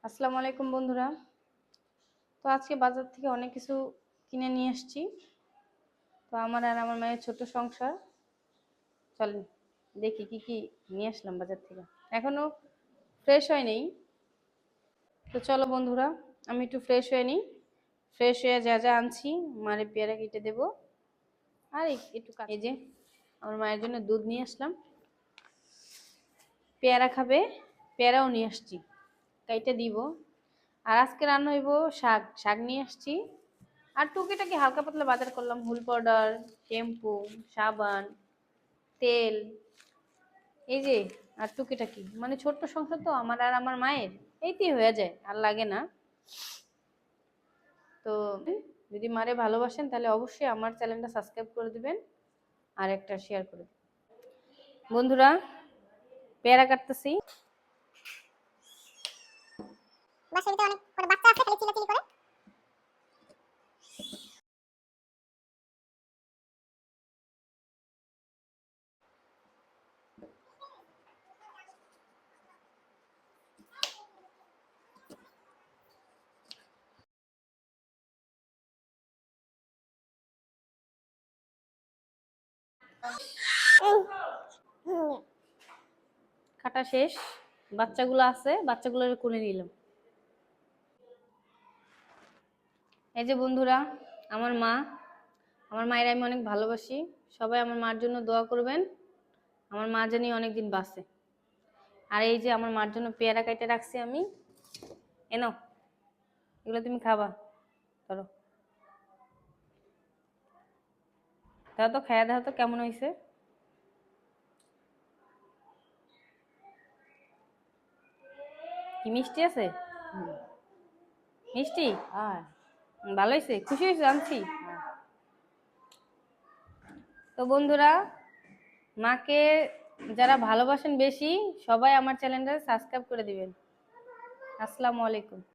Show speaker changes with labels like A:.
A: আসসালামু আলাইকুম বন্ধুরা। তো আজকে বাজার থেকে অনেক কিছু কিনে নিয়ে আসছি। তো আমার আর আমার মায়ের ছোট সংসার। চলেন দেখি কি কি নিয়ে আসলাম বাজার থেকে। এখনো ফ্রেশ হয় নেই। তো চলো বন্ধুরা, আমি একটু ফ্রেশ হয়ে নিই। ফ্রেশ হয়ে যা যা আনছি মারে পেয়ারা কেটে দেব। আর একটু এই যে আমার মায়ের জন্য দুধ নিয়ে আসলাম। পেয়ারা খাবে, পেয়ারাও নিয়ে আসছি, কাইটা দিব। আর আজকে রান্না হইব শাক। শাক নিয়ে আসছি। আর টুকিটাকি হালকা পাতলা বাজার করলাম, হুল পাউডার, শ্যাম্পু, সাবান, তেল, এই যে। আর টুকিটাকি মানে ছোট্ট সংসার তো আমার আর আমার মায়ের, এইতেই হয়ে যায়, আর লাগে না। তো যদি মারে ভালোবাসেন তাহলে অবশ্যই আমার চ্যানেলটা সাবস্ক্রাইব করে দিবেন আর একটা শেয়ার করে দিবেন। বন্ধুরা, পেয়ারা কাটতেছি।
B: বাসার ভিতরে অনেক বাচ্চা আছে, খালি চিল্লাচিল্লি করে।
A: কাটা শেষ। বাচ্চাগুলো আছে, বাচ্চাগুলো কোলে নিলাম। এই যে বন্ধুরা, আমার মা, আমার মায়ের আমি অনেক ভালোবাসি। সবাই আমার মার জন্য দোয়া করবেন, আমার মা জানি অনেকদিন বাঁচে। আর এই যে আমার মার জন্য পেয়ারা কাইটে রাখছি আমি। এনো, এগুলো তুমি খাবা। ধরো, দাও তো, খায়া দাও তো কেমন হয়েছে। কি মিষ্টি আছে? মিষ্টি ভালো হয়েছে, খুশি হয়েছে আনছি। তো বন্ধুরা, মাকে যারা ভালোবাসেন বেশি, সবাই আমার চ্যানেলটা সাবস্ক্রাইব করে দিবেন। আসসালামু আলাইকুম।